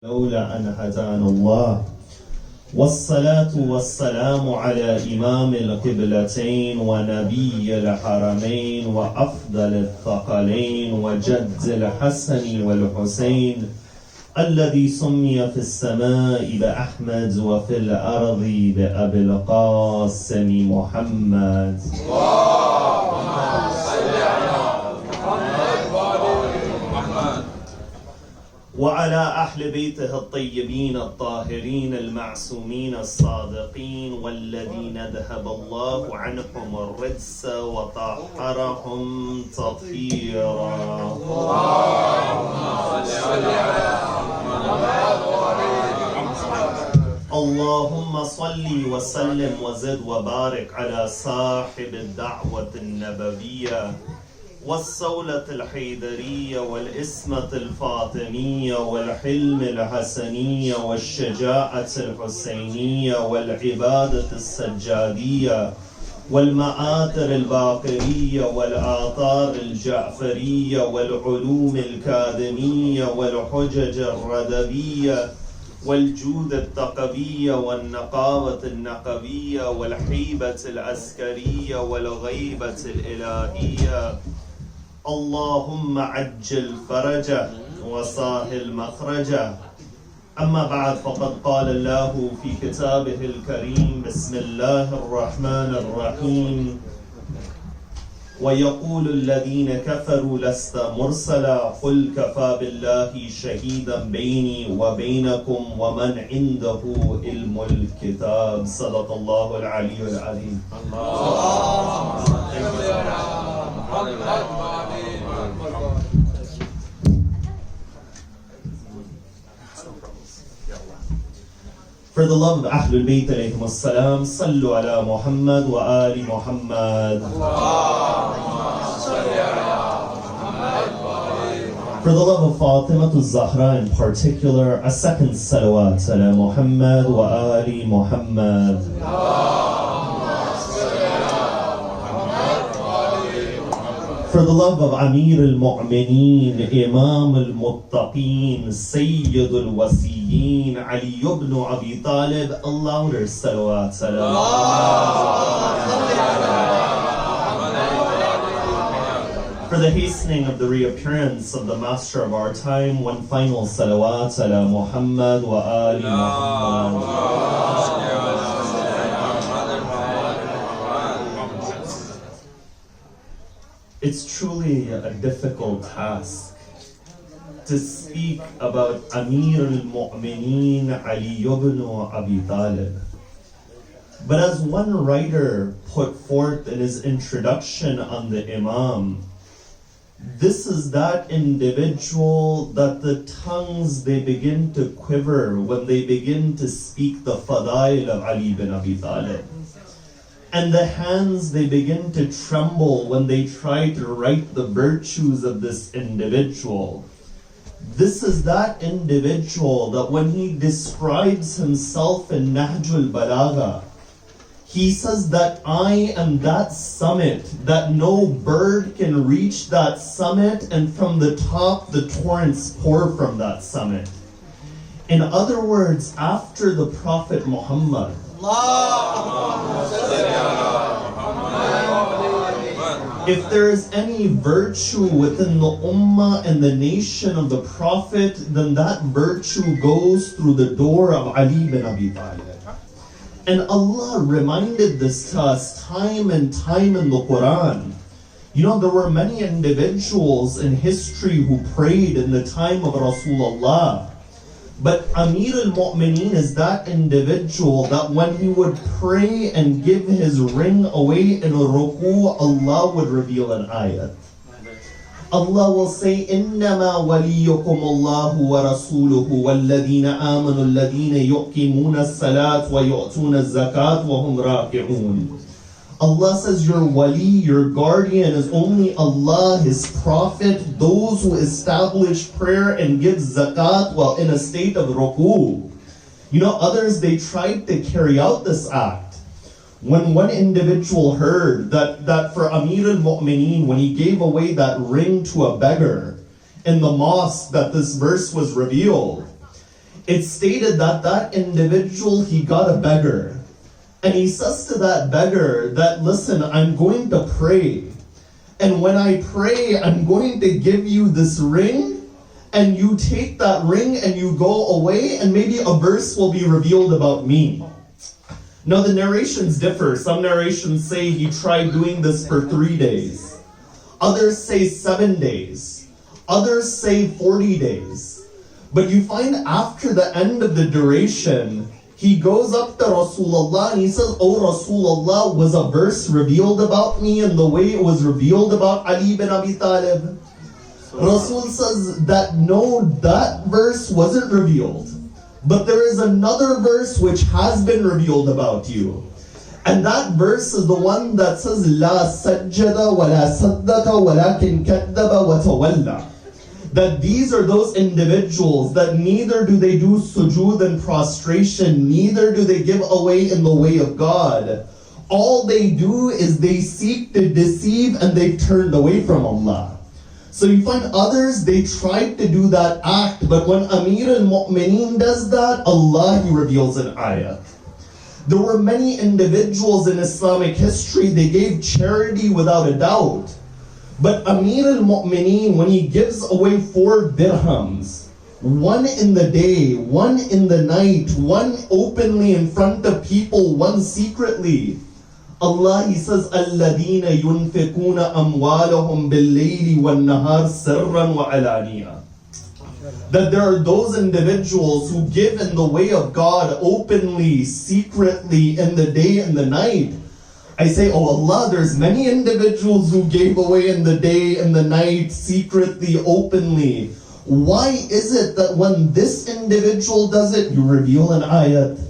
لولا أن هدانا الله والصلاة والسلام على إمام القبلتين ونبي الحرمين وأفضل الثقلين وجد الحسن والحسين الذي سمي في السماء بأحمد وفي الأرض بأبي القاسم محمد. وعلى أهل بيته الطيبين الطاهرين المعصومين الصادقين والذين ذهب الله عنهم الرجس وطهرهم تطهيرا. اللهم صل وسلم وزد وبارك على صاحب الدعوة النبوية والصولة الحيدرية والإسمة الفاطمية والحلم الحسنية والشجاعة الحسينية والعبادة السجادية والمآثر الباقرية والآثار الجعفرية والعلوم الكاذمية والحجج الردبية والجود الثقبية والنقاوة النقبية والحيبة العسكرية والغيبة الإلهية. اللهم عجل فرجه وسهل مخرجه. أما بعد، فقد قال الله في كتابه الكريم: بسم الله الرحمن الرحيم. ويقول الذين كفروا لست مرسلا قل كفى بالله شهيدا بيني وبينكم ومن عنده علم الكتاب. صدق الله العلي العظيم. For the love of Ahlul Bayt alayhim as-salam, sallu ala Muhammad wa ali Muhammad. For the love of Fatima Al-Zahra in particular, a second salawat ala Muhammad wa ali Muhammad. For the love of Amir al-Mu'mineen, Imam al-Muttaqeen, Sayyid al-Wasiyyin, Ali ibn Abi Talib, a louder salawat ala Muhammad. For the hastening of the reappearance of the master of our time, one final salawat ala Muhammad wa ali Muhammad. It's truly a difficult task to speak about Amir al-Mu'mineen Ali ibn Abi Talib. But as one writer put forth in his introduction on the Imam, this is that individual that the tongues they begin to quiver when they begin to speak the fadail of Ali ibn Abi Talib. And the hands they begin to tremble when they try to write the virtues of this individual. This is that individual that when he describes himself in Nahjul Balagha, he says that I am that summit, that no bird can reach that summit, and from the top the torrents pour from that summit. In other words, after the Prophet Muhammad, if there is any virtue within the ummah and the nation of the Prophet, then that virtue goes through the door of Ali bin Abi Talib. And Allah reminded this to us time and time in the Quran. You know, there were many individuals in history who prayed in the time of Rasulullah. But Amir al-Mu'mineen is that individual that when he would pray and give his ring away in a ruku, Allah would reveal an ayat. Allah will say, إِنَّمَا وَلِيُّكُمُ اللَّهُ وَرَسُولُهُ وَالَّذِينَ آمَنُوا الَّذِينَ يُقِيمُونَ الصَّلَاةَ وَيُؤْتُونَ الزَّكَاةَ وَهُمْ رَاكِعُونَ. Allah says your wali, your guardian is only Allah, His Prophet, those who establish prayer and give zakat while in a state of ruku. You know, others, they tried to carry out this act. When one individual heard that for Amir al-Mu'mineen, when he gave away that ring to a beggar in the mosque, that this verse was revealed, It stated that that individual, he got a beggar. And he says to that beggar that, listen, I'm going to pray. And when I pray, I'm going to give you this ring. And you take that ring and you go away, and maybe a verse will be revealed about me. Now the narrations differ. Some narrations say he tried doing this for 3 days. Others say 7 days. Others say 40 days. But you find after the end of the duration, he goes up to Rasulullah and he says, "Oh Rasulullah, was a verse revealed about me in the way it was revealed about Ali bin Abi Talib?" Rasul says that no, that verse wasn't revealed. But there is another verse which has been revealed about you. And that verse is the one that says, "La sajjada wa la saddaka walakin kaddaba wa tawalla." That these are those individuals that neither do they do sujood and prostration, neither do they give away in the way of God. All they do is they seek to deceive, and they've turned away from Allah. So you find others, they tried to do that act, but when Amir al-Mu'mineen does that, Allah, He reveals an ayah. There were many individuals in Islamic history, they gave charity without a doubt. But Amir al-Mu'mineen, when he gives away 4 dirhams, one in the day, one in the night, one openly in front of people, one secretly, Allah, He says, الَّذِينَ يُنْفِقُونَ أَمْوَالَهُمْ بِاللَّيْلِ وَالنَّهَارِ سِرًّا وَعَلَانِيًا. That there are those individuals who give in the way of God openly, secretly, in the day and the night. I say, oh Allah, there's many individuals who gave away in the day and the night, secretly, openly. Why is it that when this individual does it, you reveal an ayat?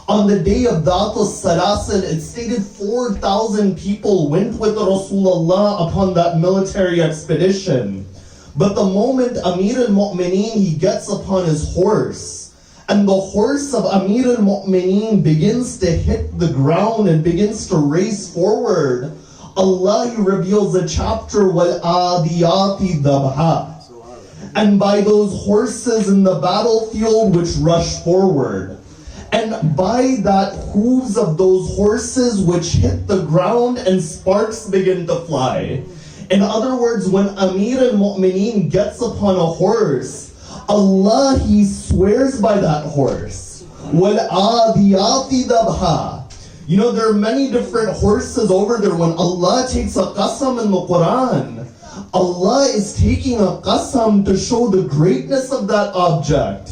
On the day of Dhatul Salasil, it stated 4,000 people went with Rasulullah upon that military expedition. But the moment Amir al-Mu'mineen, he gets upon his horse, and the horse of Amir al-Mu'mineen begins to hit the ground and begins to race forward, Allah, He reveals a chapter, وَالْآدِيَاتِ ذَبْحًا. And by those horses in the battlefield which rush forward, and by that hooves of those horses which hit the ground and sparks begin to fly. In other words, when Amir al-Mu'mineen gets upon a horse, Allah, He swears by that horse. وَالْآدِيَاتِ ذَبْحًا. You know, there are many different horses over there. When Allah takes a qasam in the Quran, Allah is taking a qasam to show the greatness of that object.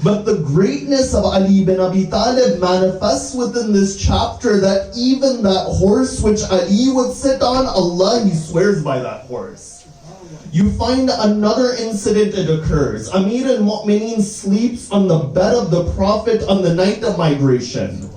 But the greatness of Ali bin Abi Talib manifests within this chapter, that even that horse which Ali would sit on, Allah, He swears by that horse. You find another incident, it occurs. Amir al-Mu'mineen sleeps on the bed of the Prophet on the night of migration.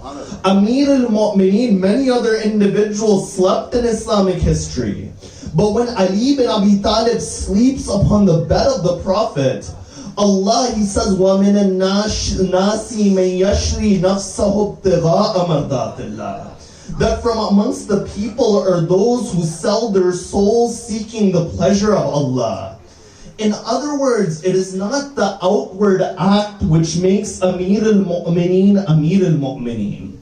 Amir al-Mu'mineen, many other individuals slept in Islamic history. But when Ali bin Abi Talib sleeps upon the bed of the Prophet, Allah, He says, وَمِنَ النَّاسِ مَنْ يَشْرِي نَفْسَهُ ابْتِغَاءَ مَرْضَاتِ اللَّهِ. That from amongst the people are those who sell their souls seeking the pleasure of Allah. In other words, it is not the outward act which makes Amir al-Mu'mineen Amir al-Mu'mineen,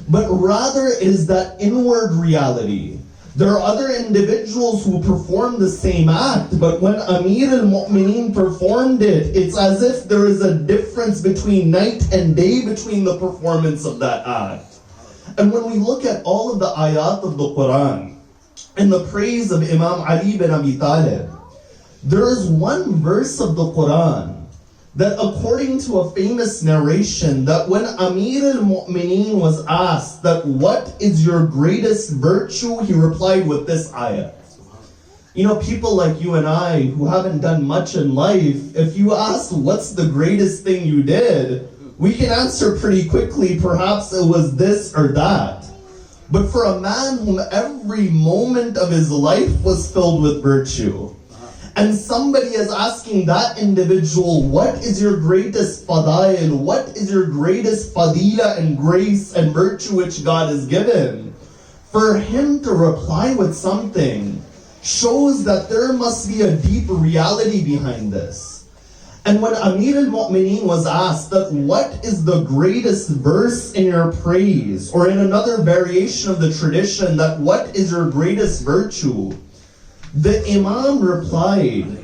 but rather it is that inward reality. There are other individuals who perform the same act, but when Amir al-Mu'mineen performed it, it's as if there is a difference between night and day between the performance of that act. And when we look at all of the ayat of the Quran and the praise of Imam Ali bin Abi Talib, there is one verse of the Quran that, according to a famous narration, that when Amir al-Mu'mineen was asked that what is your greatest virtue, he replied with this ayah. You know, people like you and I who haven't done much in life, if you ask what's the greatest thing you did, we can answer pretty quickly, perhaps it was this or that. But for a man whom every moment of his life was filled with virtue, and somebody is asking that individual, what is your greatest fadail? What is your greatest fadila and grace and virtue which God has given? For him to reply with something shows that there must be a deep reality behind this. And when Amir al-Mu'mineen was asked that what is the greatest verse in your praise, or in another variation of the tradition that what is your greatest virtue, the Imam replied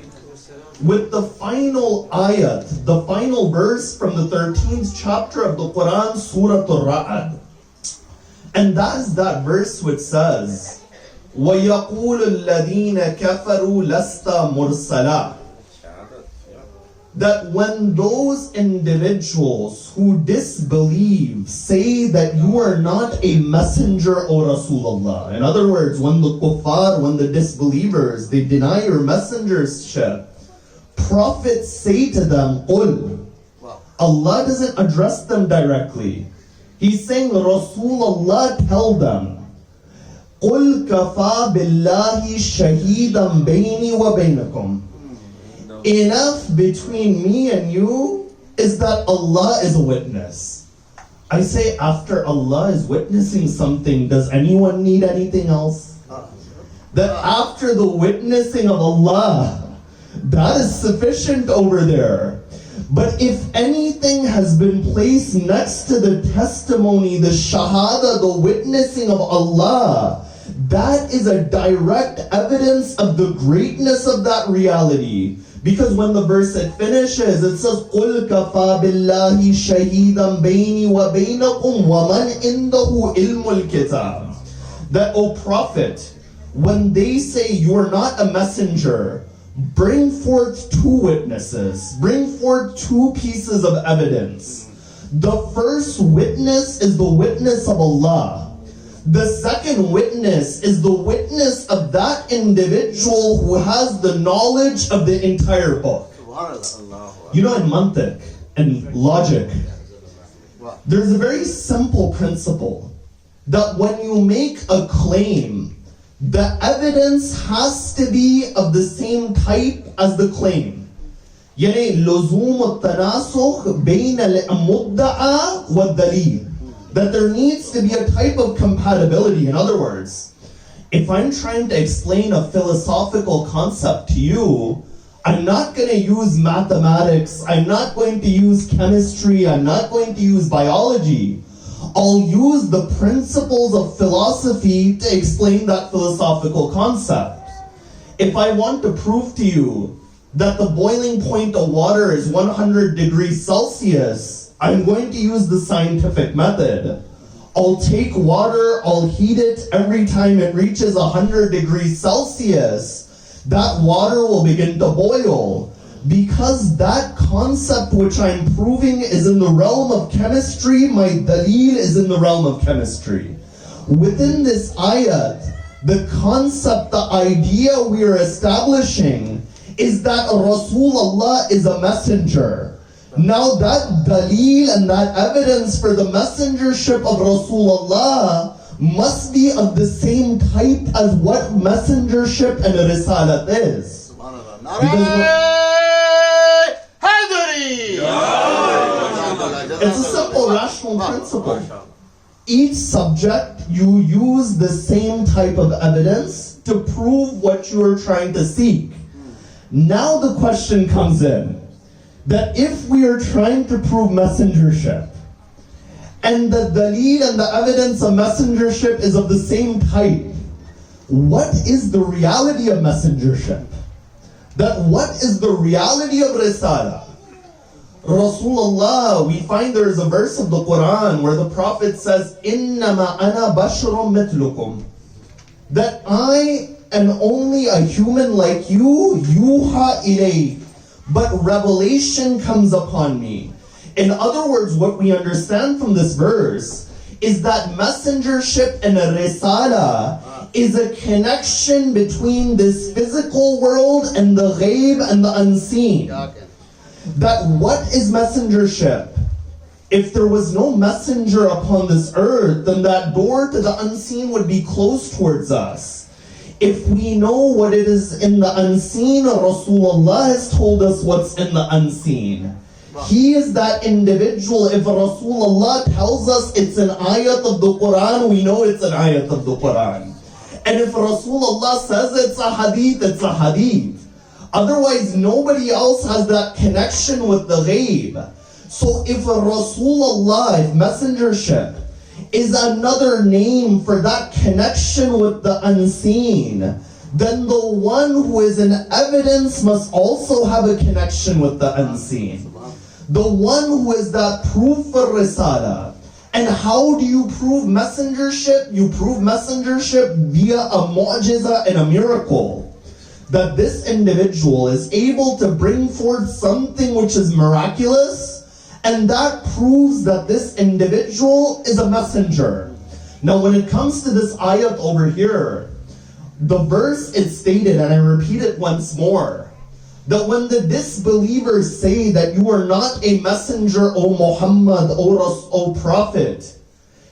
with the final ayat, the final verse from the 13th chapter of the Quran, Surah Al-Ra'd. And that is that verse which says, وَيَقُولُ الَّذِينَ كَفَرُوا لَسْتَ مُرْسَلًا. That when those individuals who disbelieve say that you are not a messenger, O Rasulullah. In other words, when the kuffar, when the disbelievers, they deny your messengership, prophets say to them, قُل. Allah doesn't address them directly. He's saying, Rasulullah, tell them, قُل كَفَى بِاللَّهِ شَهِيدًا بَيْنِي وَبَيْنَكُمْ. Enough between me and you is that Allah is a witness. I say, after Allah is witnessing something, does anyone need anything else? That after the witnessing of Allah, that is sufficient over there. But if anything has been placed next to the testimony, the shahada, the witnessing of Allah, that is a direct evidence of the greatness of that reality. Because when the verse it finishes, it says, قُلْ كَفَى بِاللَّهِ شَهِيدًا بَيْنِي وَبَيْنَكُمْ وَمَنْ إِنْدَهُ إِلْمُ الْكِتَابِ. That, O Prophet, when they say you are not a messenger, bring forth two witnesses. Bring forth two pieces of evidence. The first witness is the witness of Allah. The second witness is the witness of that individual who has the knowledge of the entire book. You know, in mantiq and logic, there's a very simple principle that when you make a claim, the evidence has to be of the same type as the claim. يعني لزوم التناسخ بين المدعى والدليل. That there needs to be a type of compatibility. In other words, if I'm trying to explain a philosophical concept to you, I'm not going to use mathematics, I'm not going to use chemistry, I'm not going to use biology. I'll use the principles of philosophy to explain that philosophical concept. If I want to prove to you that the boiling point of water is 100 degrees Celsius, I'm going to use the scientific method. I'll take water, I'll heat it. Every time it reaches 100 degrees Celsius, that water will begin to boil. Because that concept which I'm proving is in the realm of chemistry, my daleel is in the realm of chemistry. Within this ayat, the concept, the idea we are establishing is that Rasulullah is a messenger. Now that daleel and that evidence for the messengership of Rasulullah must be of the same type as what messengership and risalat is. It's a simple rational principle. Each subject, you use the same type of evidence to prove what you are trying to seek. Now the question comes in, that if we are trying to prove messengership, and the daleel and the evidence of messengership is of the same type, what is the reality of messengership? That what is the reality of risala? Rasulullah, we find there is a verse of the Quran where the Prophet says, إِنَّمَا أَنَا بَشْرٌ مِثْلُكُمْ. That I am only a human like you, yuha ilayk. But revelation comes upon me. In other words, what we understand from this verse is that messengership and a risala is a connection between this physical world and the ghaib and the unseen. That what is messengership? If there was no messenger upon this earth, then that door to the unseen would be closed towards us. If we know what it is in the unseen, Rasulullah has told us what's in the unseen. He is that individual. If Rasulullah tells us it's an ayat of the Quran, we know it's an ayat of the Quran. And if Rasulullah says it's a hadith, it's a hadith. Otherwise, nobody else has that connection with the ghaib. So if a Rasulullah, if messengership, is another name for that connection with the unseen, then the one who is in evidence must also have a connection with the unseen. The one who is that proof for Risala. And how do you prove messengership? You prove messengership via a mu'jiza and a miracle. That this individual is able to bring forth something which is miraculous, and that proves that this individual is a messenger. Now when it comes to this ayat over here, the verse is stated, and I repeat it once more, that when the disbelievers say that you are not a messenger, O Muhammad, O Prophet,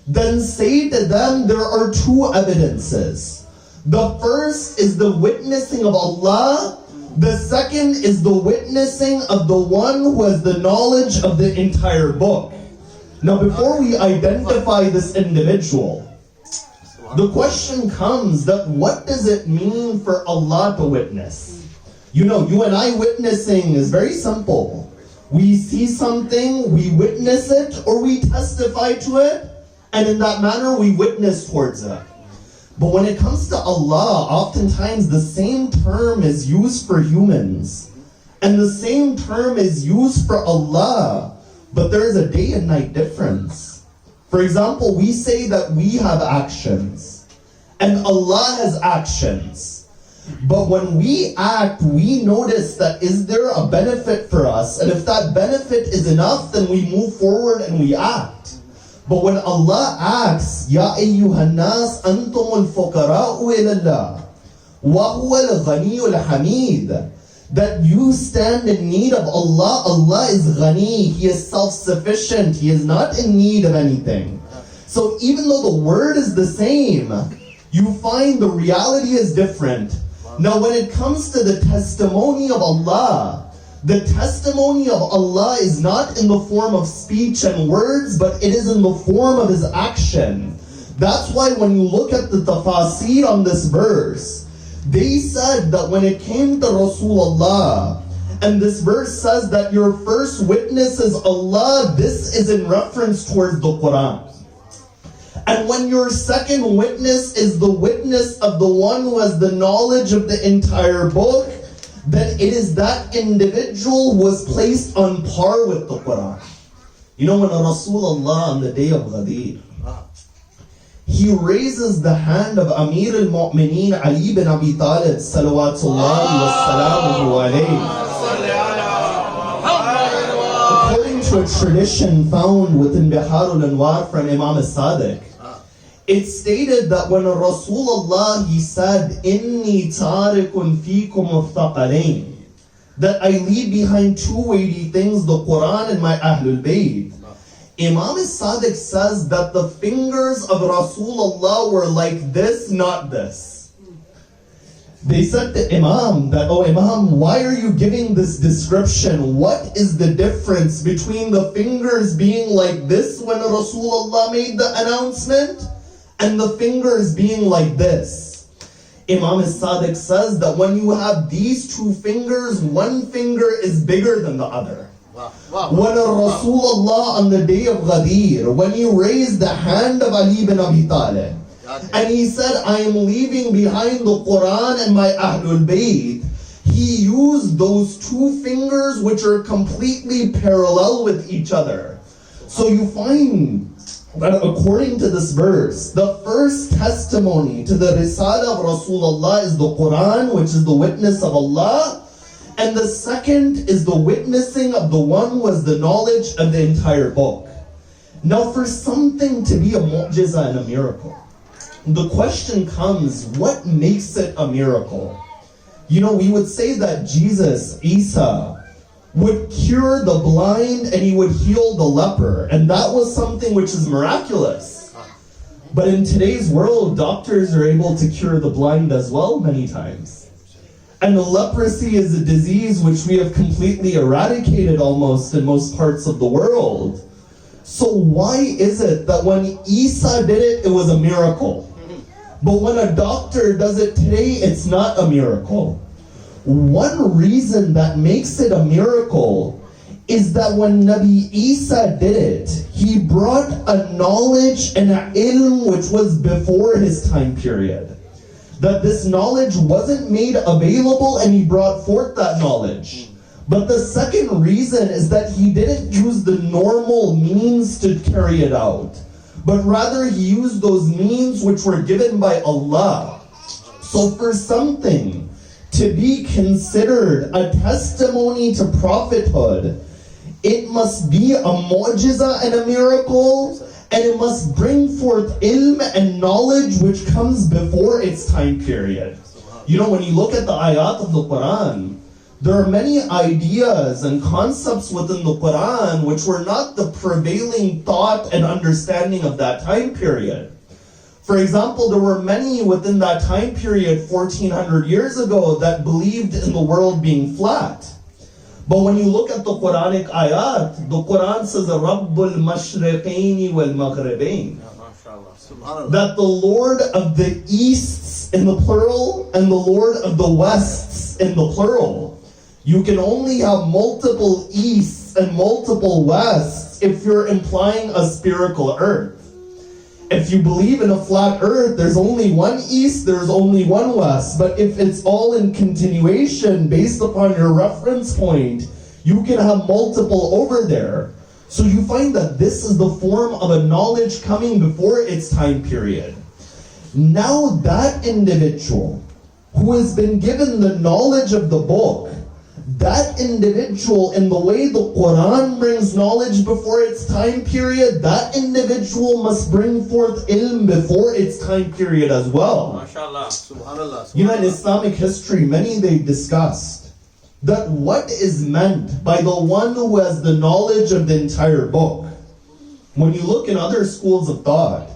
then say to them there are two evidences. The first is the witnessing of Allah. The second is the witnessing of the one who has the knowledge of the entire book. Now before we identify this individual, the question comes that what does it mean for Allah to witness? You know, you and I witnessing is very simple. We see something, we witness it, or we testify to it, and in that manner we witness towards it. But when it comes to Allah, oftentimes the same term is used for humans, and the same term is used for Allah, but there is a day and night difference. For example, we say that we have actions, and Allah has actions. But when we act, we notice that is there a benefit for us, and if that benefit is enough, then we move forward and we act. But when Allah asks, Ya ayyuhan nas antumul fuqara'u ilallah, wa huwa al-ghaniyul hamid, that you stand in need of Allah. Allah is ghani, He is self-sufficient, He is not in need of anything. So even though the word is the same, you find the reality is different. Now when it comes to the testimony of Allah, the testimony of Allah is not in the form of speech and words, but it is in the form of His action. That's why when you look at the tafasir on this verse, they said that when it came to Rasulullah, and this verse says that your first witness is Allah, this is in reference towards the Quran. And when your second witness is the witness of the one who has the knowledge of the entire book, then it is that individual who was placed on par with the Quran. You know, when Rasulullah on the day of Ghadir, he raises the hand of Amir al-Mu'mineen Ali bin Abi Talib salawatullahi wa salamuhu alayhi. According to a tradition found within Bihar al-Anwar from Imam al-Sadiq, it's stated that when Rasulullah, he said, Inni tarikun fikum muftaqalain, that I leave behind two weighty things, the Quran and my Ahlul Bayt. Imam al-Sadiq says that the fingers of Rasulullah were like this, not this. They said to Imam that, oh Imam, why are you giving this description? What is the difference between the fingers being like this when Rasulullah made the announcement and the fingers being like this? Imam al-Sadiq says that when you have these two fingers, one finger is bigger than the other. When Rasulullah on the day of Ghadir, when he raised the hand of Ali bin Abi Talib, and he said, I am leaving behind the Quran and my Ahlul Bayt, he used those two fingers which are completely parallel with each other. So you find that according to this verse, the first testimony to the Risala of Rasulullah is the Quran, which is the witness of Allah, and the second is the witnessing of the one who has the knowledge of the entire book. Now for something to be a mu'jiza and a miracle, the question comes, what makes it a miracle? You know, we would say that Jesus, Isa, would cure the blind and he would heal the leper, and that was something which is miraculous. But in today's world, doctors are able to cure the blind as well many times. And leprosy is a disease which we have completely eradicated almost in most parts of the world. So why is it that when Isa did it, it was a miracle? But when a doctor does it today, it's not a miracle. One reason that makes it a miracle is that when Nabi Isa did it, he brought a knowledge and an ilm which was before his time period. That this knowledge wasn't made available and he brought forth that knowledge. But the second reason is that he didn't use the normal means to carry it out, but rather he used those means which were given by Allah. So for something to be considered a testimony to prophethood, it must be a mu'jiza and a miracle, and it must bring forth ilm and knowledge which comes before its time period. You know, when you look at the ayat of the Quran, there are many ideas and concepts within the Quran which were not the prevailing thought and understanding of that time period. For example, there were many within that time period 1400 years ago that believed in the world being flat. But when you look at the Quranic ayat, the Quran says, Rabbul Mashriqaini wal Maghribain. That the Lord of the Easts in the plural and the Lord of the Wests in the plural. You can only have multiple Easts and multiple Wests if you're implying a spherical earth. If you believe in a flat earth, there's only one East, there's only one West. But if it's all in continuation based upon your reference point, you can have multiple over there. So you find that this is the form of a knowledge coming before its time period. Now that individual who has been given the knowledge of the book, that individual, in the way the Quran brings knowledge before its time period, that individual must bring forth ilm before its time period as well. MashaAllah. Subhanallah. You know, in Islamic history, many they discussed that what is meant by the one who has the knowledge of the entire book. When you look in other schools of thought,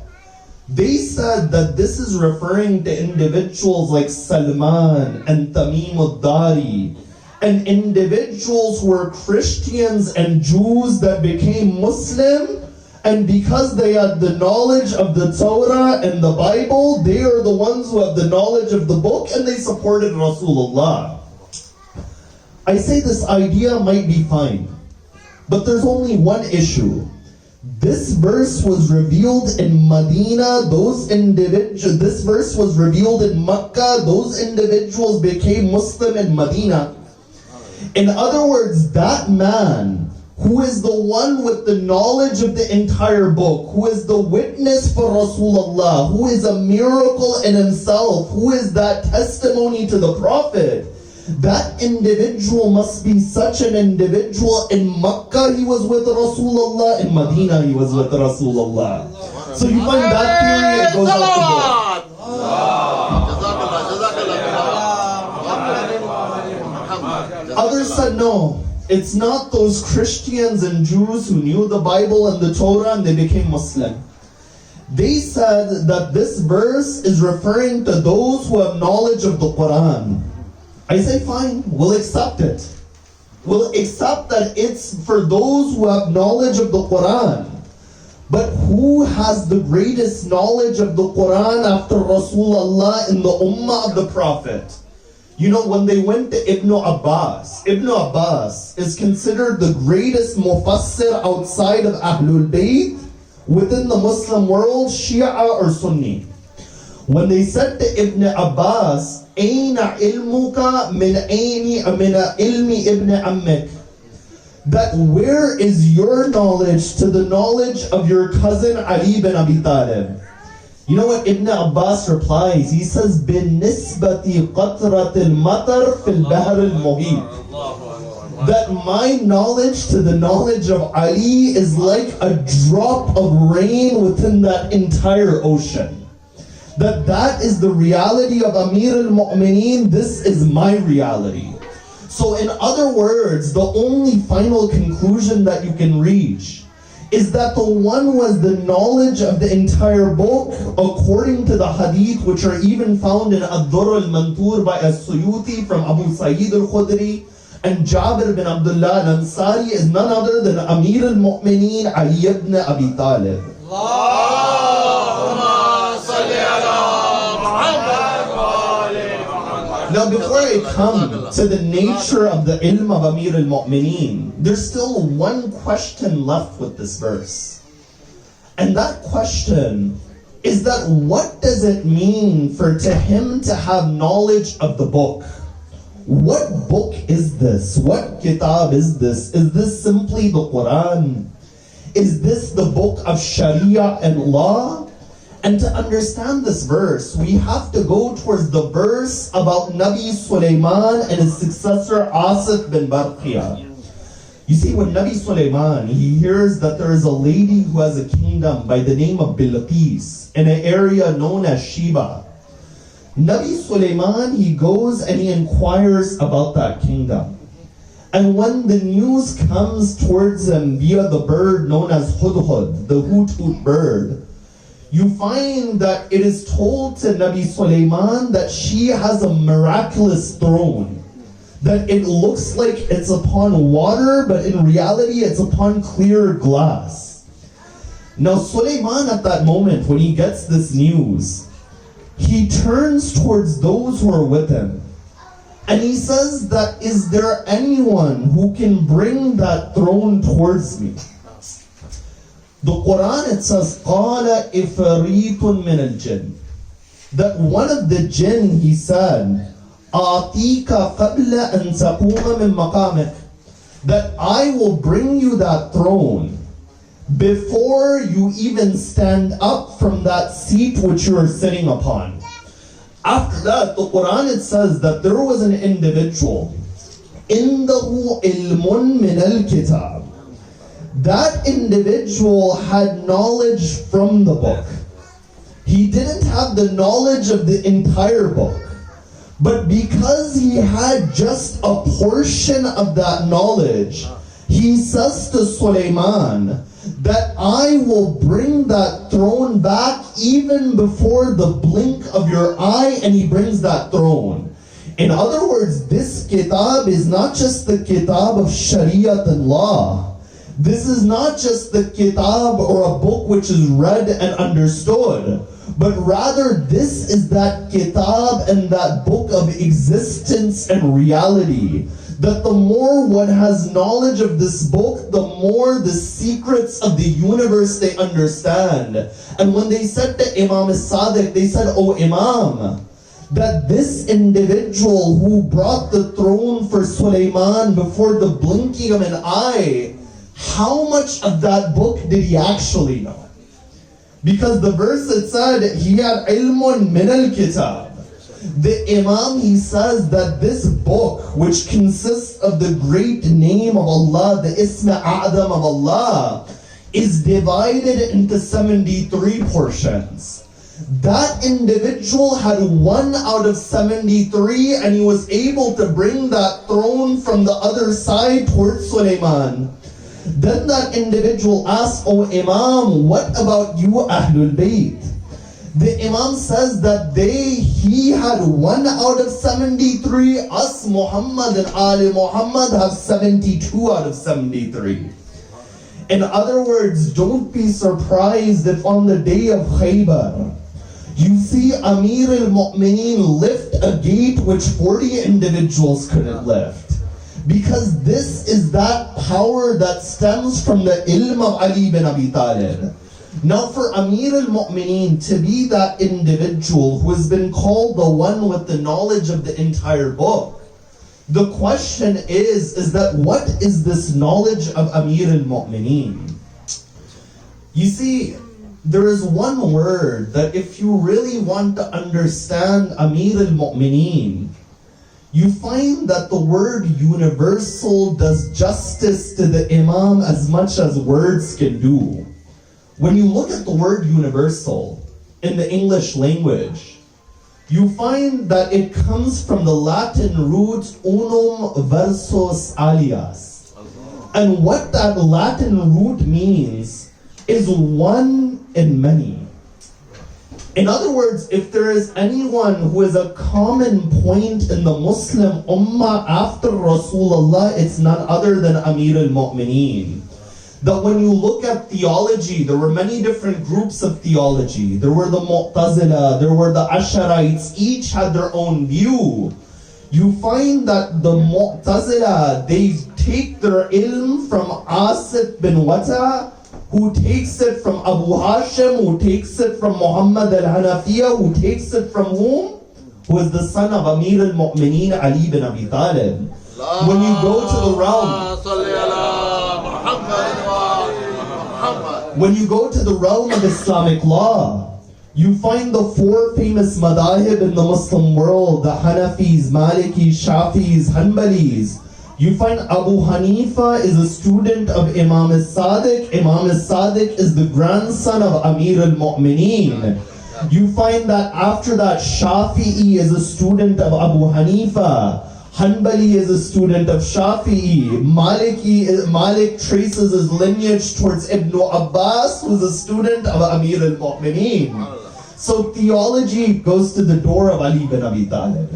they said that this is referring to individuals like Salman and Tamim al-Dari, and individuals who were Christians and Jews that became Muslim, and because they had the knowledge of the Torah and the Bible, they are the ones who have the knowledge of the book, and they supported Rasulullah. I say this idea might be fine, but there's only one issue. This verse was revealed in Medina, this verse was revealed in Mecca, those individuals became Muslim in Medina. In other words, that man who is the one with the knowledge of the entire book, who is the witness for Rasulullah, who is a miracle in himself, who is that testimony to the Prophet, that individual must be such an individual. In Makkah he was with Rasulullah, in Medina he was with Rasulullah. So you find that period goes out the door. Others said no, it's not those Christians and Jews who knew the Bible and the Torah and they became Muslim. They said that this verse is referring to those who have knowledge of the Quran. I say fine, we'll accept it. We'll accept that it's for those who have knowledge of the Quran. But who has the greatest knowledge of the Quran after Rasulullah in the Ummah of the Prophet? You know, when they went to Ibn Abbas is considered the greatest mufassir outside of Ahlul Bayt within the Muslim world, Shia or Sunni. When they said to Ibn Abbas, Aina ilmuka min ilmi ibn ammek, that where is your knowledge to the knowledge of your cousin Ali bin Abi Talib? You know what Ibn Abbas replies? He says, "Binisbati qatrat al-matar fil bahr al-muhit." That my knowledge to the knowledge of Ali is like a drop of rain within that entire ocean. That is the reality of Amir al-Mu'mineen. This is my reality. So in other words, the only final conclusion that you can reach is that the one who has the knowledge of the entire book, according to the hadith, which are even found in Ad-Durr al-Mantur by As-Suyuti from Abu Sa'id al-Khudri and Jabir bin Abdullah al-Ansari, is none other than Amir al-Mu'mineen Ali ibn Abi Talib. Now before I come to the nature of the ilm of Amir al-Mu'mineen, there's still one question left with this verse. And that question is that what does it mean to him to have knowledge of the book? What book is this? What kitab is this? Is this simply the Quran? Is this the book of Sharia and law? And to understand this verse, we have to go towards the verse about Nabi Sulaiman and his successor Asif bin Barqiyah. You see, when Nabi Sulaiman, he hears that there is a lady who has a kingdom by the name of Bilqis in an area known as Sheba. Nabi Sulaiman, he goes and he inquires about that kingdom. And when the news comes towards him via the bird known as Hudhud, the hoot-hoot bird, you find that it is told to Nabi Sulaiman that she has a miraculous throne. That it looks like it's upon water, but in reality it's upon clear glass. Now Sulaiman at that moment, when he gets this news, he turns towards those who are with him. And he says that, is there anyone who can bring that throne towards me? The Quran, it says, قَالَ إِفْرِيتٌ مِّنَ الْجِنِّ. That one of the jinn, he said, آتِيكَ قَبْلَ أَن تَقُومَ مِن مَقَامِكَ. That I will bring you that throne before you even stand up from that seat which you are sitting upon. After that, the Quran, it says that there was an individual, إِنْدَهُ إِلْمٌ مِّنَ الْكِتَابِ. That individual had knowledge from the book. He didn't have the knowledge of the entire book. But because he had just a portion of that knowledge, he says to Sulaiman that I will bring that throne back even before the blink of your eye, and he brings that throne. In other words, this kitab is not just the kitab of Shariat and law. This is not just the kitab or a book which is read and understood, but rather this is that kitab and that book of existence and reality. That the more one has knowledge of this book, the more the secrets of the universe they understand. And when they said to Imam as-Sadiq, they said, "Oh Imam, that this individual who brought the throne for Sulaiman before the blinking of an eye, how much of that book did he actually know?" Because the verse, it said, he had ilmun min al-kitab. The Imam, he says that this book, which consists of the great name of Allah, the Ism A'dam of Allah, is divided into 73 portions. That individual had 1 out of 73, and he was able to bring that throne from the other side towards Sulaiman. Then that individual asked, "Oh Imam, what about you Ahlul Bayt?" The Imam says that he had 1 out of 73, us Muhammad and Ali Muhammad have 72 out of 73. In other words, don't be surprised if on the day of Khaybar, you see Amir al-Mu'mineen lift a gate which 40 individuals couldn't lift. Because this is that power that stems from the ilm of Ali bin Abi Talib. Now for Amir al-Mu'mineen to be that individual who has been called the one with the knowledge of the entire book, the question is that what is this knowledge of Amir al-Mu'mineen? You see, there is one word that if you really want to understand Amir al-Mu'mineen, you find that the word universal does justice to the Imam as much as words can do. When you look at the word universal in the English language, you find that it comes from the Latin root unum versus alias. And what that Latin root means is one in many. In other words, if there is anyone who is a common point in the Muslim Ummah after Rasulullah, it's none other than Amir al-Mu'mineen. That when you look at theology, there were many different groups of theology. There were the Mu'tazila, there were the Asharites, each had their own view. You find that the Mu'tazila, they take their ilm from Asif bin Wata, who takes it from Abu Hashim, who takes it from Muhammad al-Hanafiya, who takes it from whom? Who is the son of Amir al-Mu'mineen Ali bin Abi Talib. When you go to the realm, when you go to the realm of Islamic law, you find the four famous madahib in the Muslim world, the Hanafis, Malikis, Shafis, Hanbalis. You find Abu Hanifa is a student of Imam al-Sadiq. Imam al-Sadiq is the grandson of Amir al-Mu'mineen. You find that after that, Shafi'i is a student of Abu Hanifa. Hanbali is a student of Shafi'i. Malik traces his lineage towards Ibn Abbas, who is a student of Amir al-Mu'mineen. So theology goes to the door of Ali bin Abi Talib.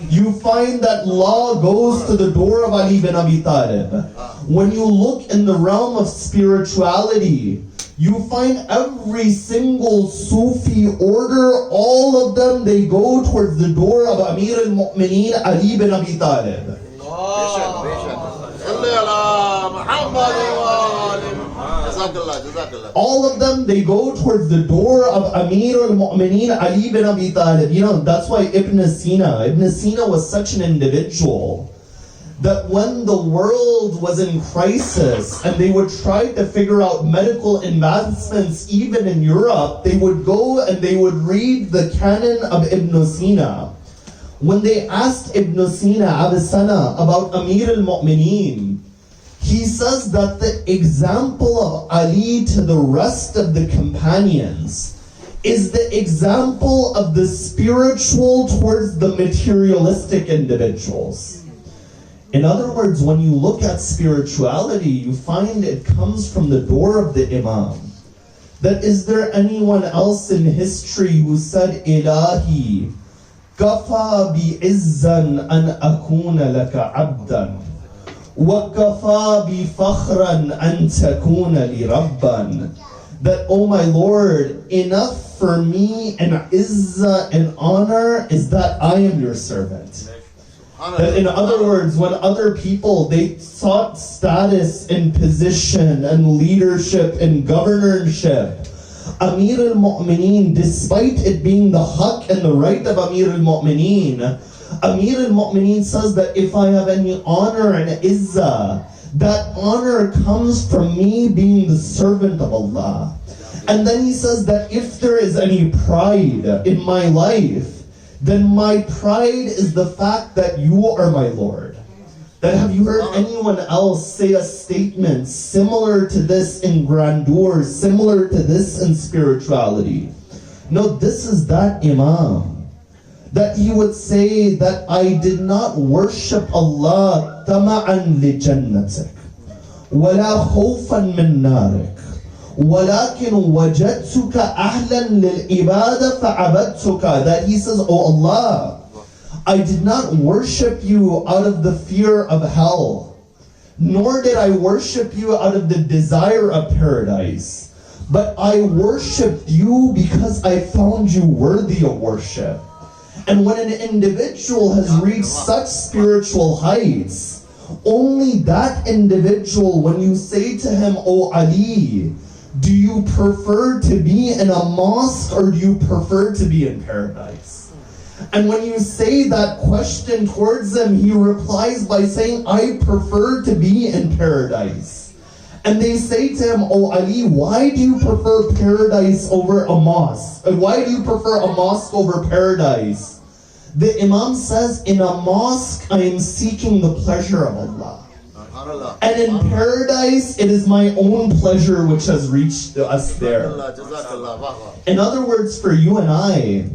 You find that law goes to the door of Ali bin Abi Talib. When you look in the realm of spirituality, you find every single Sufi order, all of them, they go towards the door of Amir al-Mu'mineen Ali bin Abi Talib. All of them, they go towards the door of Amir al-Mu'mineen Ali bin Abi Talib. You know, that's why Ibn Sina was such an individual that when the world was in crisis and they would try to figure out medical advancements even in Europe, they would go and they would read the canon of Ibn Sina. When they asked Ibn Sina, Avicenna, about Amir al-Mu'mineen, he says that the example of Ali to the rest of the companions is the example of the spiritual towards the materialistic individuals. In other words, when you look at spirituality, you find it comes from the door of the Imam. That is there anyone else in history who said, Ilahi, kafa bi izzan an akuna laka abdan, wa kafa bi fakhran an takuna li rabban. That, oh my Lord, enough for me and izzah and honor is that I am your servant. That in other words, when other people, they sought status and position and leadership and governorship, Amir al-Mu'mineen, despite it being the haqq and the right of Amir al-Mu'mineen, Amir al-Mu'mineen says that if I have any honor and izzah, that honor comes from me being the servant of Allah. And then he says that if there is any pride in my life, then my pride is the fact that you are my Lord. That have you heard anyone else say a statement similar to this in grandeur, similar to this in spirituality? No, this is that Imam. That he would say that I did not worship Allah tama'an li jannatik, wala khawfan min narik, وَلَكِنْ وَجَدْتُكَ أَهْلًا لِلْإِبَادَةِ فَعَبَدْتُكَ. That he says, oh Allah, I did not worship you out of the fear of hell, nor did I worship you out of the desire of paradise, but I worshipped you because I found you worthy of worship. And when an individual has reached such spiritual heights, only that individual, when you say to him, oh Ali, do you prefer to be in a mosque or do you prefer to be in paradise? And when you say that question towards him, he replies by saying, I prefer to be in paradise. And they say to him, oh Ali, why do you prefer paradise over a mosque? Why do you prefer a mosque over paradise? The Imam says, in a mosque, I am seeking the pleasure of Allah. And in paradise, it is my own pleasure which has reached us there. In other words, for you and I,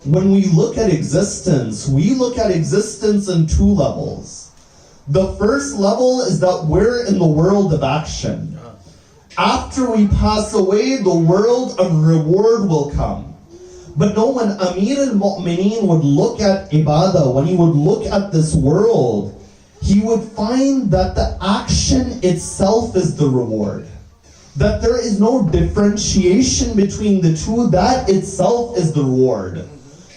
when we look at existence, we look at existence in two levels. The first level is that we're in the world of action. After we pass away, the world of reward will come. But no, when Amir al-Mu'mineen would look at ibadah, when he would look at this world, he would find that the action itself is the reward. That there is no differentiation between the two, that itself is the reward.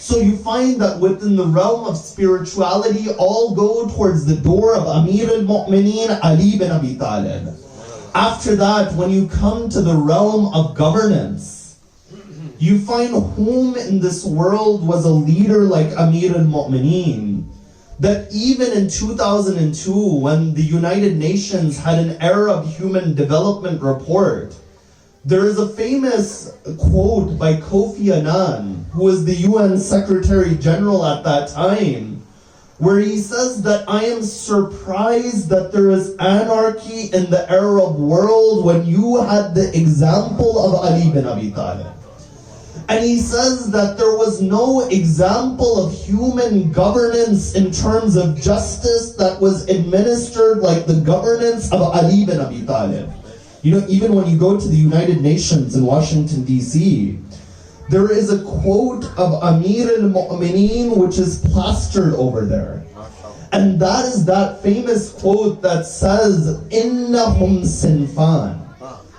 So you find that within the realm of spirituality, all go towards the door of Amir al-Mu'mineen Ali bin Abi Talib. After that, when you come to the realm of governance, you find whom in this world was a leader like Amir al-Mu'mineen. That even in 2002, when the United Nations had an Arab Human Development Report, there is a famous quote by Kofi Annan, who was the UN Secretary General at that time, where he says that I am surprised that there is anarchy in the Arab world when you had the example of Ali bin Abi Talib. And he says that there was no example of human governance in terms of justice that was administered like the governance of Ali bin Abi Talib. You know, even when you go to the United Nations in Washington, D.C., there is a quote of Amir al-Mu'mineen which is plastered over there. And that is that famous quote that says, Innahum sinfan.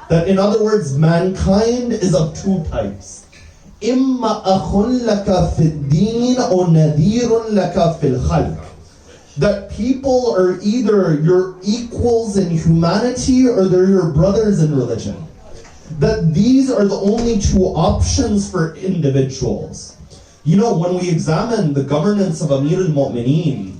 That in other words, mankind is of two types. إِمَّا أَخٌ لَكَ فِي الدِّينِ أَوْ نَذِيرٌ لَكَ فِي الْخَلْقِ. That people are either your equals in humanity or they're your brothers in religion. That these are the only two options for individuals. You know, when we examine the governance of Amir al-Mu'mineen,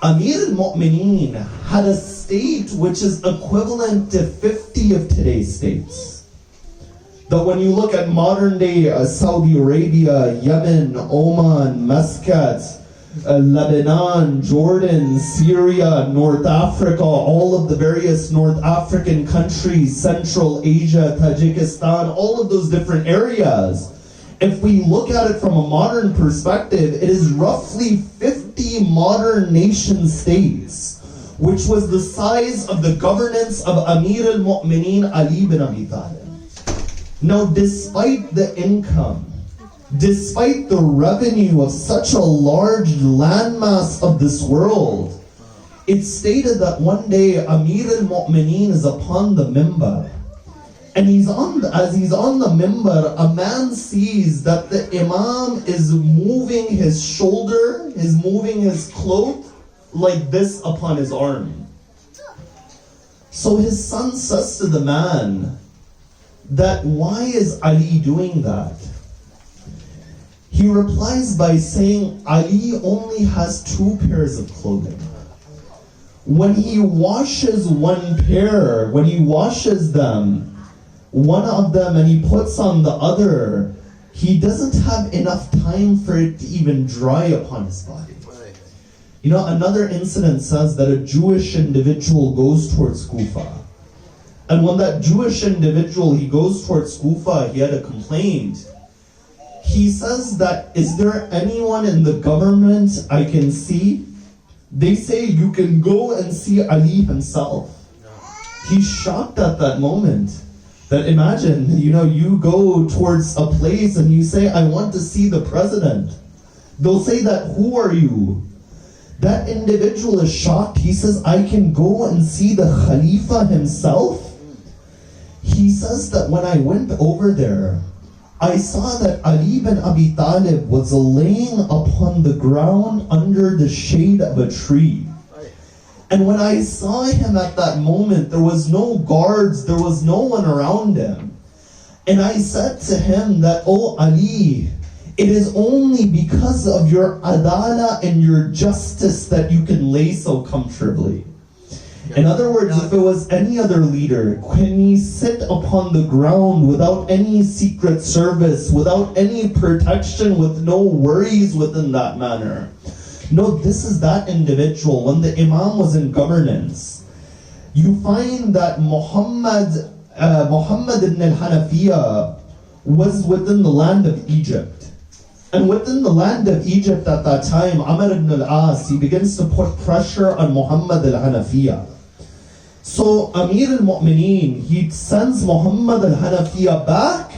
Amir al-Mu'mineen had a state which is equivalent to 50 of today's states. That when you look at modern day Saudi Arabia, Yemen, Oman, Muscat, Lebanon, Jordan, Syria, North Africa, all of the various North African countries, Central Asia, Tajikistan, all of those different areas, if we look at it from a modern perspective, it is roughly 50 modern nation states, which was the size of the governance of Amir al-Mu'mineen Ali bin Abi Talib. Now, despite the income, despite the revenue of such a large landmass of this world, it's stated that one day Amir al-Mu'mineen is upon the mimbar. And as he's on the mimbar, a man sees that the Imam is moving his shoulder, is moving his cloth like this upon his arm. So his son says to the man, that why is Ali doing that? He replies by saying, Ali only has 2 pairs of clothing. When he washes one pair, when he washes them, one of them, and he puts on the other, he doesn't have enough time for it to even dry upon his body. You know, another incident says that a Jewish individual goes towards Kufa. And when that Jewish individual, he goes towards Kufa, he had a complaint. He says that, is there anyone in the government I can see? They say you can go and see Ali himself. He's shocked at that moment. That imagine, you know, you go towards a place and you say, I want to see the president. They'll say that, who are you? That individual is shocked. He says, I can go and see the Khalifa himself? He says that when I went over there, I saw that Ali bin Abi Talib was laying upon the ground under the shade of a tree. And when I saw him at that moment, there was no guards, there was no one around him. And I said to him that, oh Ali, it is only because of your adala and your justice that you can lay so comfortably. In other words, if it was any other leader, can he sit upon the ground without any secret service, without any protection, with no worries within that manner? No, this is that individual. When the Imam was in governance, you find that Muhammad ibn al-Hanafiya was within the land of Egypt. And within the land of Egypt at that time, Amr ibn al-As, he begins to put pressure on Muhammad al-Hanafiya. So Amir al-Mu'mineen, he sends Muhammad al-Hanafiya back,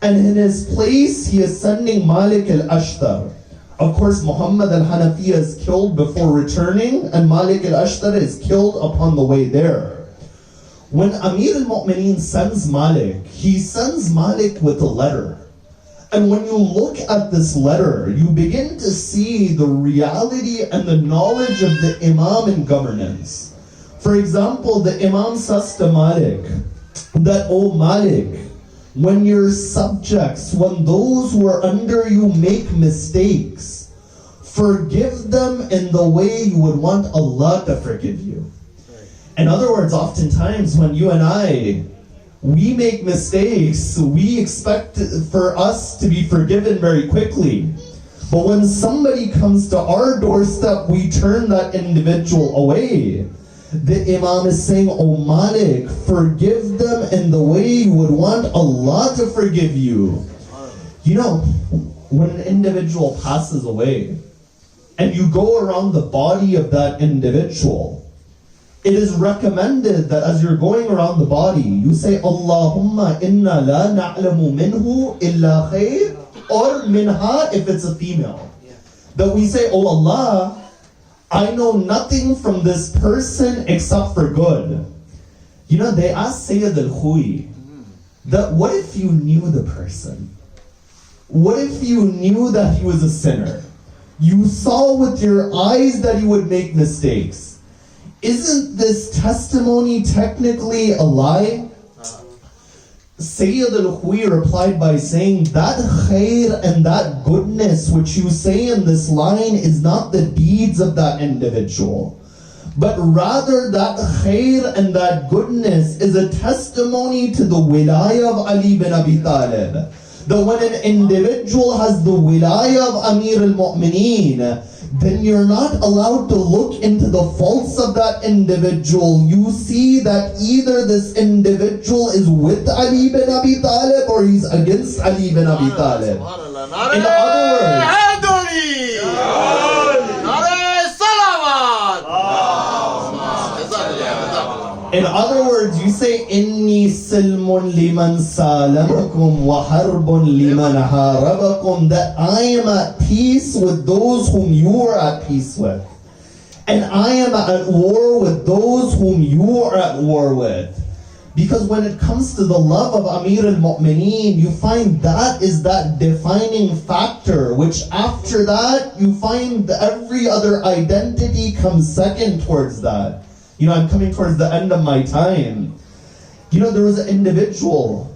and in his place, he is sending Malik al-Ashtar. Of course, Muhammad al-Hanafiya is killed before returning, and Malik al-Ashtar is killed upon the way there. When Amir al-Mu'mineen sends Malik, he sends Malik with a letter. And when you look at this letter, you begin to see the reality and the knowledge of the Imam in governance. For example, the Imam says to Malik, that, "O Malik, when your subjects, when those who are under you make mistakes, forgive them in the way you would want Allah to forgive you." In other words, oftentimes when you and I, we make mistakes, we expect for us to be forgiven very quickly. But when somebody comes to our doorstep, we turn that individual away. The Imam is saying, "O Malik, forgive them in the way you would want Allah to forgive you." You know, when an individual passes away, and you go around the body of that individual, it is recommended that as you're going around the body, you say, "Allahumma inna la na'lamu minhu illa khair," or minha if it's a female. That we say, "Oh Allah, I know nothing from this person except for good." You know, they asked Sayyid al-Khui, that what if you knew the person? What if you knew that he was a sinner? You saw with your eyes that he would make mistakes. Isn't this testimony technically a lie? Sayyid al-Khui replied by saying, that khair and that goodness which you say in this line is not the deeds of that individual, but rather that khair and that goodness is a testimony to the wilayah of Ali bin Abi Talib. That when an individual has the wilayah of Amir al-Mu'mineen, then you're not allowed to look into the faults of that individual. You see that either this individual is with Ali bin Abi Talib or he's against Ali bin Abi Talib. In other words, you say, "Inni silmun liman salamakum wa harbun liman harabakum," that I am at peace with those whom you are at peace with, and I am at war with those whom you are at war with. Because when it comes to the love of Amir al-Mu'mineen, you find that is that defining factor, which after that, you find every other identity comes second towards that. You know, I'm coming towards the end of my time. You know, there was an individual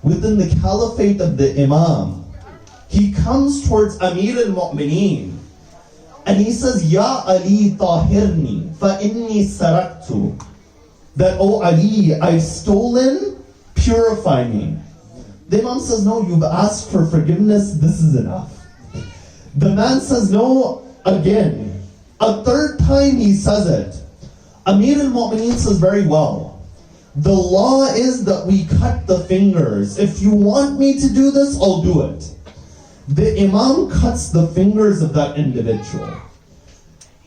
within the caliphate of the Imam. He comes towards Amir al-Mu'mineen and he says, "Ya Ali tahirni fa inni saraktu." That, "Oh Ali, I've stolen, purify me." The Imam says, "No, you've asked for forgiveness, this is enough." The man says, "No," again. A third time he says it. Amir al-Mu'mineen says, "Very well. The law is that we cut the fingers. If you want me to do this, I'll do it." The Imam cuts the fingers of that individual.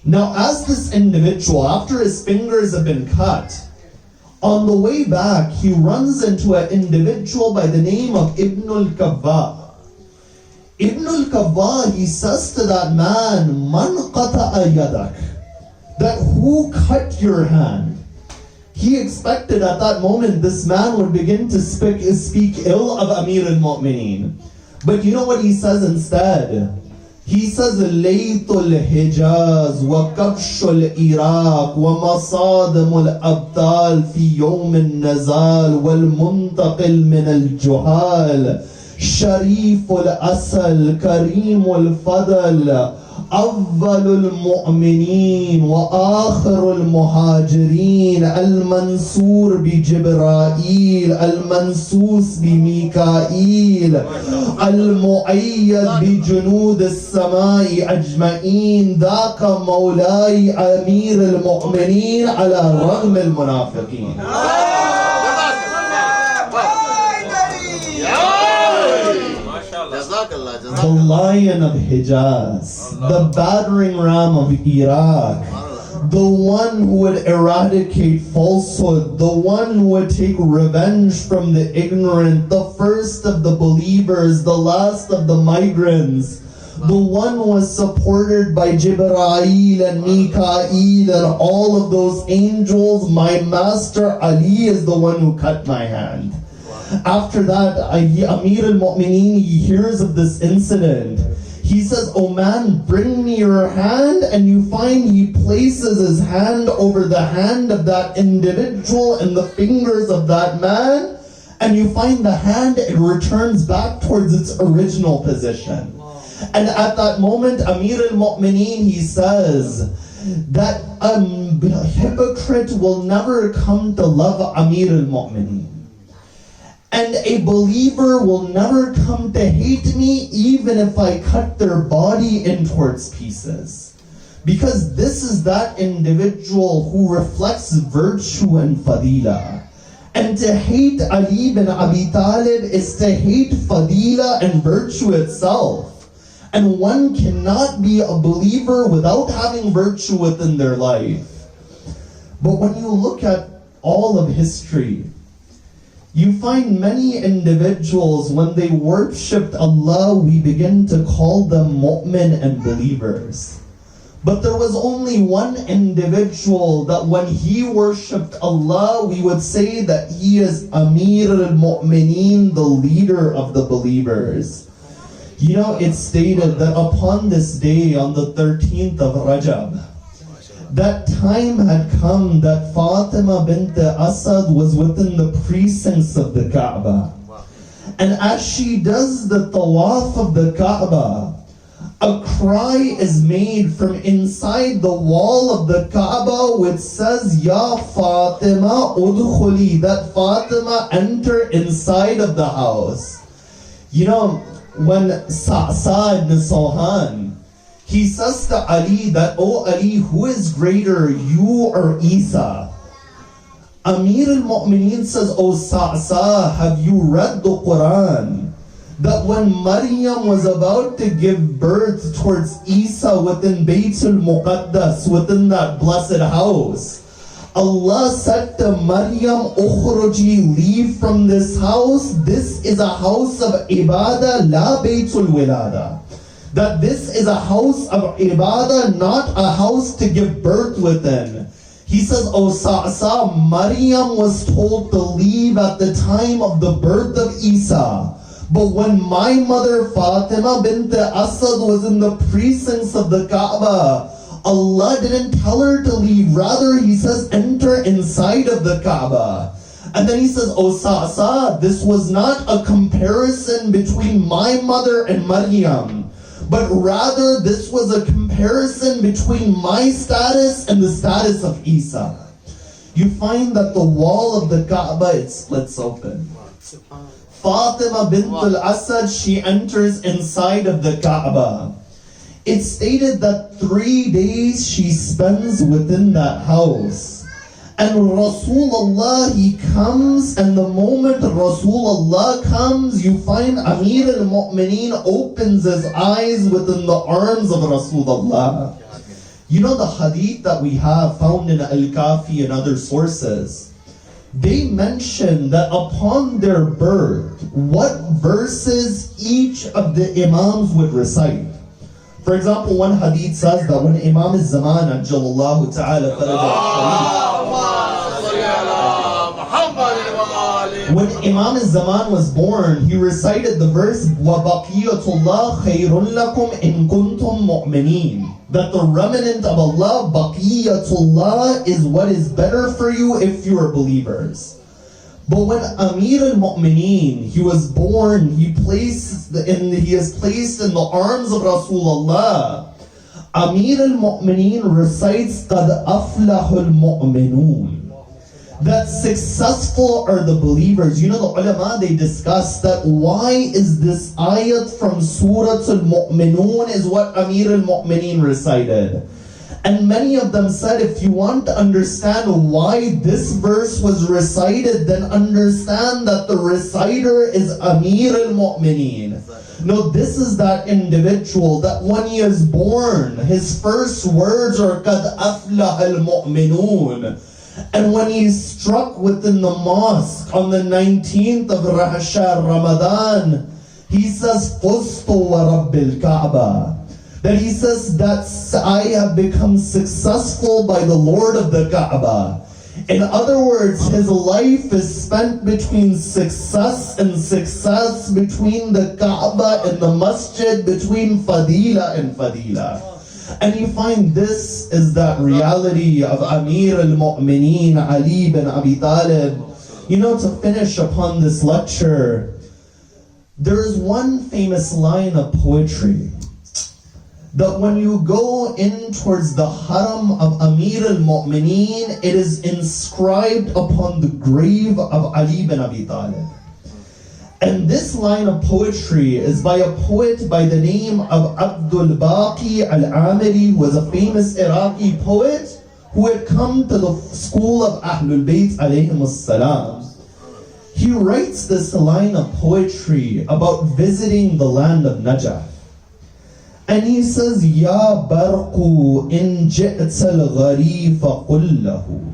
Now, as this individual, after his fingers have been cut, on the way back, he runs into an individual by the name of Ibn al-Kawwa. Ibn al-Kawwa, he says to that man, "Man qata'a yadak?" That who cut your hand? He expected at that moment this man would begin to speak ill of Amir al-Mu'mineen. But you know what he says instead? He says, "Laytul Hijaz wa kabshul Iraq wa masadimul abdal fi yawm al-nazal wal muntaqil min al-juhal shariful asal karimul fadal أول المؤمنين وآخر المهاجرين المنصور بجبرائيل المنصوص بميكائيل المؤيد بجنود السماء أجمعين ذاك مولاي أمير المؤمنين على رغم المنافقين." The lion of Hijaz, the battering ram of Iraq, the one who would eradicate falsehood, the one who would take revenge from the ignorant, the first of the believers, the last of the migrants, the one who was supported by Jibreel and Mikael and all of those angels. My master Ali is the one who cut my hand. After that, Amir al-Mu'mineen, he hears of this incident. He says, "Oh man, bring me your hand," and you find he places his hand over the hand of that individual and the fingers of that man, and you find the hand, it returns back towards its original position. And at that moment, Amir al-Mu'mineen, he says that a hypocrite will never come to love Amir al-Mu'mineen. And a believer will never come to hate me even if I cut their body in towards pieces. Because this is that individual who reflects virtue and fadila. And to hate Ali bin Abi Talib is to hate fadila and virtue itself. And one cannot be a believer without having virtue within their life. But when you look at all of history, you find many individuals, when they worshipped Allah, we begin to call them mu'min and believers. But there was only one individual that when he worshipped Allah, we would say that he is Amir al-Mu'mineen, the leader of the believers. You know, it's stated that upon this day, on the 13th of Rajab, that time had come that Fatima bint Asad was within the precincts of the Kaaba. And as she does the tawaf of the Kaaba, a cry is made from inside the wall of the Kaaba which says, "Ya Fatima udkhuli," that Fatima enter inside of the house. You know, when Sa'd ibn Sohan, he says to Ali that, "Oh Ali, who is greater, you or Isa?" Amir al-Mu'mineen says, "Oh Sa'sa, have you read the Quran? That when Maryam was about to give birth towards Isa within Baytul Muqaddas, within that blessed house, Allah said to Maryam, "Ukhruji, leave from this house. This is a house of ibadah, la Baytul Wilada." That this is a house of ibadah, not a house to give birth within. He says, "Oh Sa'sa, Maryam was told to leave at the time of the birth of Isa. But when my mother Fatima bint Asad was in the precincts of the Kaaba, Allah didn't tell her to leave. Rather, He says, enter inside of the Kaaba." And then he says, "Oh Sa'sa, this was not a comparison between my mother and Maryam, but rather this was a comparison between my status and the status of Isa." You find that the wall of the Kaaba, it splits open. Fatima bint al-Asad, she enters inside of the Kaaba. It's stated that 3 days she spends within that house. And Rasulullah, he comes, and the moment Rasulullah comes, you find Amir al-Mu'mineen opens his eyes within the arms of Rasulullah. You know the hadith that we have found in Al-Kafi and other sources, they mention that upon their birth, what verses each of the Imams would recite. For example, one hadith says that when Imam al-Zaman, Ajjalallahu ta'ala when Imam al-Zaman was born, he recited the verse, وَبَقِيَةُ اللَّهِ خَيْرٌ لَكُمْ إِن كُنْتُمْ مُؤْمِنِينَ. That the remnant of Allah, Baqiyatullah, is what is better for you if you are believers. But when Amir al-Mu'mineen, he was born, he is placed in the arms of Rasulullah. Amir al-Mu'mineen recites قَدْ أَفْلَحُ الْمُؤْمِنُونَ. That successful are the believers. You know, the ulama, they discuss that why is this ayat from Surah Al-Mu'minun is what Amir al-Mu'mineen recited. And many of them said, if you want to understand why this verse was recited, then understand that the reciter is Amir al-Mu'mineen. No, this is that individual that when he is born, his first words are قَدْ أَفْلَحَ الْمُؤْمِنُونَ. And when he's struck within the mosque on the 19th of Ramadan, he says, فُزْتُ وَرَبِّ الْكَعْبَةِ. That he says that I have become successful by the Lord of the Kaaba. In other words, his life is spent between success and success, between the Kaaba and the Masjid, between Fadila and Fadila. And you find this is that reality of Amir al-Mu'mineen Ali bin Abi Talib. You know, to finish upon this lecture, there is one famous line of poetry that when you go in towards the haram of Amir al-Mu'mineen, it is inscribed upon the grave of Ali bin Abi Talib. And this line of poetry is by a poet by the name of Abdul Baqi al-Amiri, who was a famous Iraqi poet who had come to the school of Ahlul Bayt alayhim salam. He writes this line of poetry about visiting the land of Najaf. And he says, Ya barqu in ji'ta al-gharifa qullahu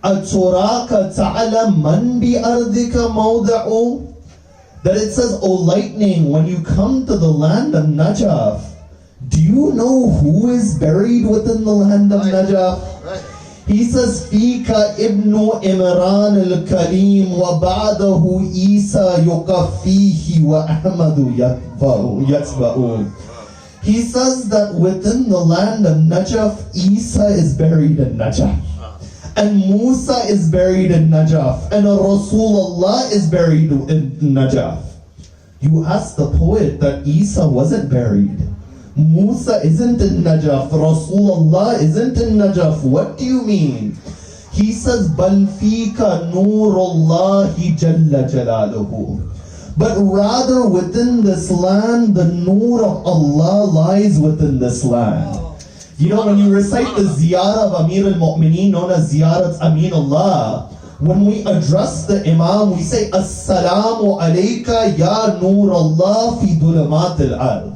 aturaka ta'alam man bi ardika mawda'u. That it says, O lightning, when you come to the land of Najaf, do you know who is buried within the land of Najaf? He says, Fika ibnu Imran al-Kalim wa ba'dahu Isa yuqafihi wa Ahmadu yatba'u. He says that within the land of Najaf, Isa is buried in Najaf. And Musa is buried in Najaf. And Rasulullah is buried in Najaf. You ask the poet that Isa wasn't buried. Musa isn't in Najaf. Rasulullah isn't in Najaf. What do you mean? He says, Bal fika nurullahi jalla jalaluhu. But rather within this land, the nur of Allah lies within this land. You know, when you recite the ziyarah of Amir al-Mu'mineen, known as Ziyarat Aminullah, when we address the Imam, we say, Assalamu alayka ya nur Allah fi dhulumat al-ard.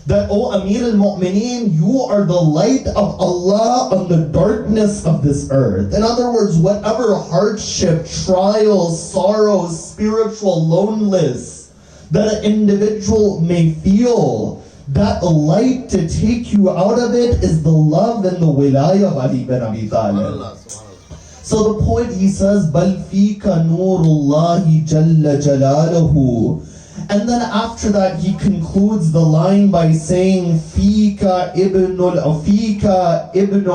That, O Amir al-Mu'mineen, you are the light of Allah on the darkness of this earth. In other words, whatever hardship, trials, sorrows, spiritual loneliness that an individual may feel, that light to take you out of it is the love and the wilayah of Ali bin Abi Talib. So the poet, he says, Bal fika nurullahi jalla jalaluhu. And then after that, he concludes the line by saying, Fika ibnu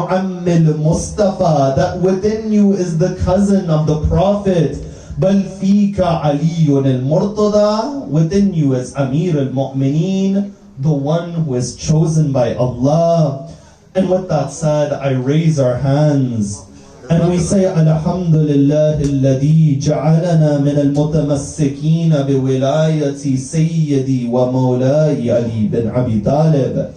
Ammil Mustafa, that within you is the cousin of the Prophet. Bal fika Aliyun al-Murtada, within you is Amir al-Mu'mineen, the one who is chosen by Allah. And with that said, I raise our hands and we say, Alhamdulillah alladhi ja'alana min al-mutamassikeen biwilayati Sayyidi wa Mawlai Ali bin Abi Talib.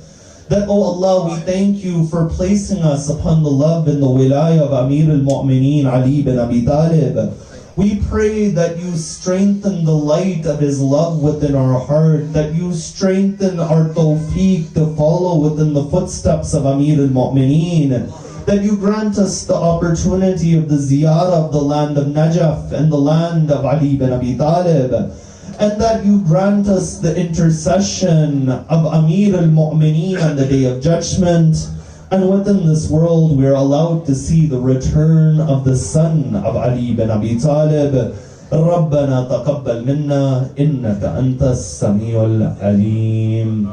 That, oh Allah, we thank you for placing us upon the love and the wilayah of Amir al-Mu'mineen Ali bin Abi Talib. We pray that you strengthen the light of his love within our heart, that you strengthen our tawfiq to follow within the footsteps of Amir al-Mu'mineen, that you grant us the opportunity of the ziyarah of the land of Najaf and the land of Ali bin Abi Talib, and that you grant us the intercession of Amir al-Mu'mineen on the Day of Judgment. And within this world, we are allowed to see the return of the son of Ali bin Abi Talib. ربنا تقبل منا إنك أنت السميع العليم.